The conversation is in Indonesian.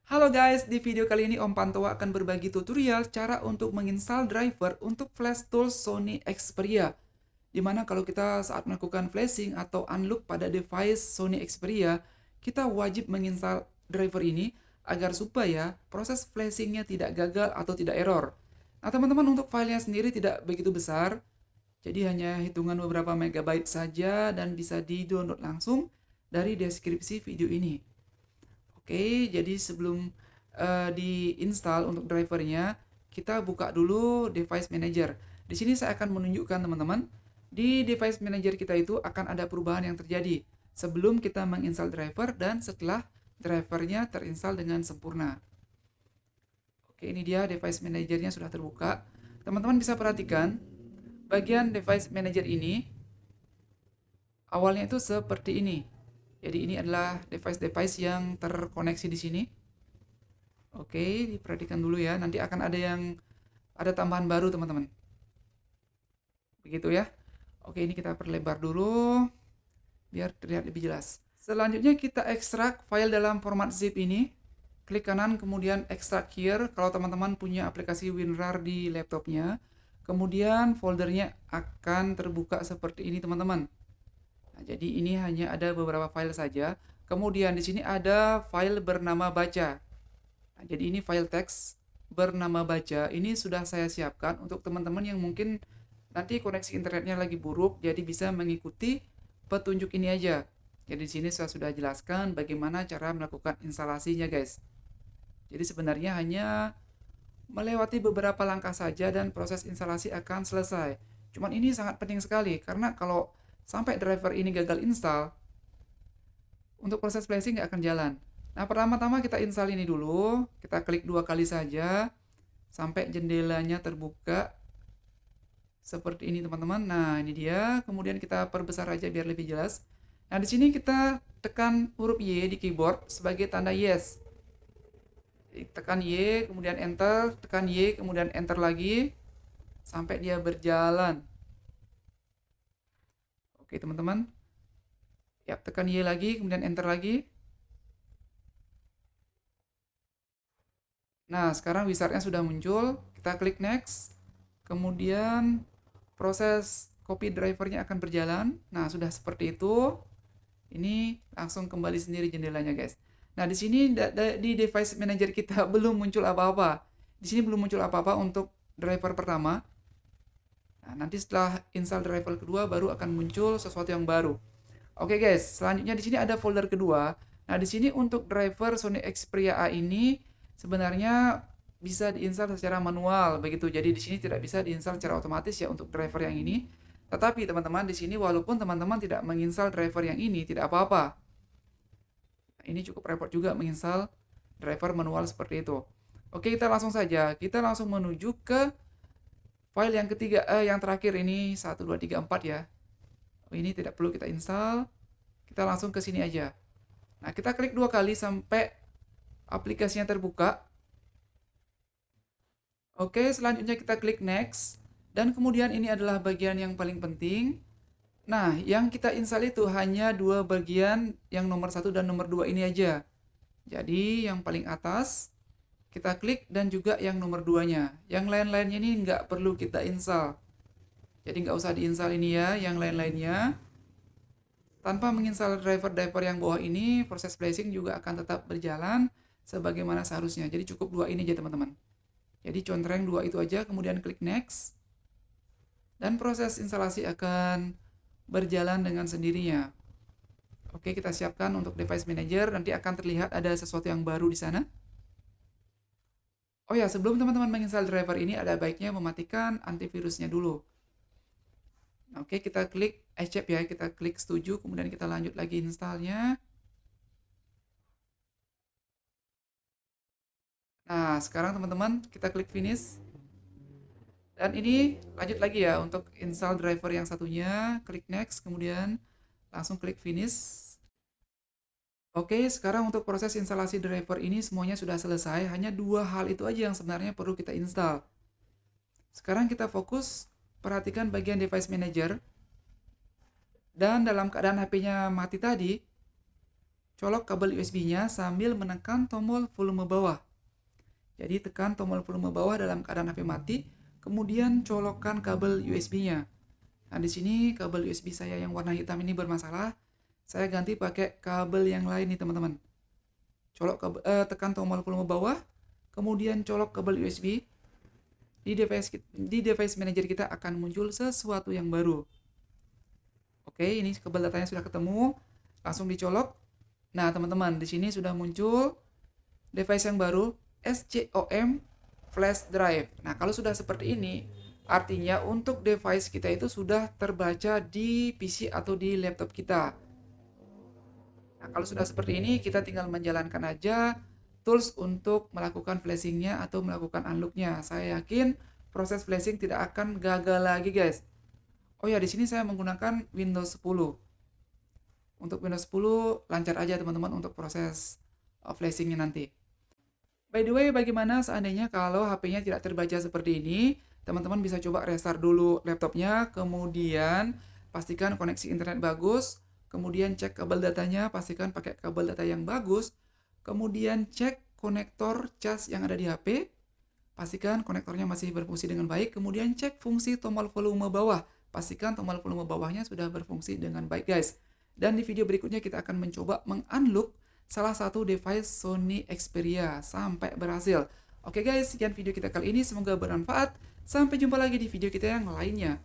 Halo guys, di video kali ini Om Pantowa akan berbagi tutorial cara untuk menginstal driver untuk flash tools Sony Xperia. Dimana kalau kita saat melakukan flashing atau unlock pada device Sony Xperia, kita wajib menginstal driver ini agar supaya proses flashingnya tidak gagal atau tidak error. Nah teman-teman, untuk filenya sendiri tidak begitu besar, jadi hanya hitungan beberapa megabyte saja dan bisa di-download langsung dari deskripsi video ini. Oke, jadi sebelum diinstal untuk drivernya, kita buka dulu device manager. Di sini saya akan menunjukkan teman-teman, di device manager kita itu akan ada perubahan yang terjadi sebelum kita menginstal driver dan setelah drivernya terinstall dengan sempurna. Oke, ini dia device manajernya sudah terbuka. Teman-teman bisa perhatikan, bagian device manager ini awalnya itu seperti ini. Jadi ini adalah device-device yang terkoneksi di sini. Oke, diperhatikan dulu ya. Nanti akan ada tambahan baru, teman-teman. Begitu ya. Oke, ini kita perlebar dulu biar terlihat lebih jelas. Selanjutnya kita ekstrak file dalam format zip ini. Klik kanan kemudian extract here kalau teman-teman punya aplikasi WinRAR di laptopnya. Kemudian foldernya akan terbuka seperti ini, teman-teman. Nah, jadi ini hanya ada beberapa file saja. Kemudian di sini ada file bernama baca. Nah, jadi ini file teks bernama baca. Ini sudah saya siapkan untuk teman-teman yang mungkin nanti koneksi internetnya lagi buruk, jadi bisa mengikuti petunjuk ini aja. Jadi di sini saya sudah jelaskan bagaimana cara melakukan instalasinya, guys. Jadi sebenarnya hanya melewati beberapa langkah saja dan proses instalasi akan selesai. Cuman ini sangat penting sekali karena kalau sampai driver ini gagal install, untuk proses flashing nggak akan jalan. Nah, pertama-tama kita install ini dulu. Kita klik 2 kali saja sampai jendelanya terbuka seperti ini, teman-teman. Nah, ini dia. Kemudian kita perbesar aja biar lebih jelas. Nah, di sini kita tekan huruf Y di keyboard sebagai tanda yes. Tekan Y, kemudian enter, tekan Y, kemudian enter lagi sampai dia berjalan. Oke, teman-teman. Ya, tekan Y lagi, kemudian enter lagi. Nah, sekarang wizardnya sudah muncul. Kita klik next. Kemudian proses copy drivernya akan berjalan. Nah, sudah seperti itu. Ini langsung kembali sendiri jendelanya, guys. Nah, di sini di device manager kita belum muncul apa-apa. Di sini belum muncul apa-apa untuk driver pertama. Nah, nanti setelah install driver kedua baru akan muncul sesuatu yang baru. Oke, guys, selanjutnya di sini ada folder kedua. Nah, di sini untuk driver Sony Xperia A ini sebenarnya bisa diinstal secara manual begitu. Jadi di sini tidak bisa diinstal secara otomatis ya untuk driver yang ini. Tetapi teman-teman di sini walaupun teman-teman tidak menginstal driver yang ini tidak apa-apa. Ini cukup repot juga menginstal driver manual seperti itu. Oke, kita langsung saja. Kita langsung menuju ke file yang ketiga, yang terakhir ini 1 2 3 4 ya. Ini tidak perlu kita install. Kita langsung ke sini aja. Nah, kita klik 2 kali sampai aplikasinya terbuka. Oke, selanjutnya kita klik next. Dan kemudian ini adalah bagian yang paling penting. Nah, yang kita install itu hanya 2 bagian, yang nomor 1 dan nomor 2 ini aja. Jadi, yang paling atas kita klik dan juga yang nomor 2-nya. Yang lain-lainnya ini nggak perlu kita install. Jadi nggak usah diinstal ini ya, yang lain-lainnya. Tanpa menginstal driver-driver yang bawah ini, proses flashing juga akan tetap berjalan sebagaimana seharusnya. Jadi cukup 2 ini aja, teman-teman. Jadi contreng 2 itu aja, kemudian klik next. Dan proses instalasi akan berjalan dengan sendirinya. Oke, kita siapkan untuk device manager, nanti akan terlihat ada sesuatu yang baru di sana. Oh ya, sebelum teman-teman menginstal driver ini, ada baiknya mematikan antivirusnya dulu. Oke, kita klik accept ya, kita klik setuju, kemudian kita lanjut lagi installnya. Nah, sekarang teman-teman kita klik finish. Dan ini lanjut lagi ya untuk install driver yang satunya, klik next, kemudian langsung klik finish. Oke, sekarang untuk proses instalasi driver ini semuanya sudah selesai, hanya 2 hal itu aja yang sebenarnya perlu kita install. Sekarang kita fokus perhatikan bagian device manager. Dan dalam keadaan HP-nya mati tadi, colok kabel USB-nya sambil menekan tombol volume bawah. Jadi tekan tombol volume bawah dalam keadaan HP mati, kemudian colokkan kabel USB-nya. Nah, di sini kabel USB saya yang warna hitam ini bermasalah. Saya ganti pakai kabel yang lain nih, teman-teman. Tekan tombol volume bawah, kemudian colok kabel USB. Di device manager kita akan muncul sesuatu yang baru. Oke, ini kabel datanya sudah ketemu, langsung dicolok. Nah, teman-teman, di sini sudah muncul device yang baru, SCOM flash drive. Nah, kalau sudah seperti ini, artinya untuk device kita itu sudah terbaca di PC atau di laptop kita. Nah, kalau sudah seperti ini, kita tinggal menjalankan aja tools untuk melakukan flashingnya atau melakukan unlocknya. Saya yakin proses flashing tidak akan gagal lagi, guys. Oh ya, di sini saya menggunakan Windows 10. Untuk Windows 10 lancar aja teman-teman untuk proses flashingnya nanti. By the way, bagaimana seandainya kalau HP-nya tidak terbaca seperti ini? Teman-teman bisa coba restart dulu laptopnya, kemudian pastikan koneksi internet bagus, kemudian cek kabel datanya, pastikan pakai kabel data yang bagus, kemudian cek konektor cas yang ada di HP, pastikan konektornya masih berfungsi dengan baik, kemudian cek fungsi tombol volume bawah, pastikan tombol volume bawahnya sudah berfungsi dengan baik, guys. Dan di video berikutnya kita akan mencoba meng-unlock salah satu device Sony Xperia sampai berhasil. Oke guys, sekian video kita kali ini, semoga bermanfaat. Sampai jumpa lagi di video kita yang lainnya.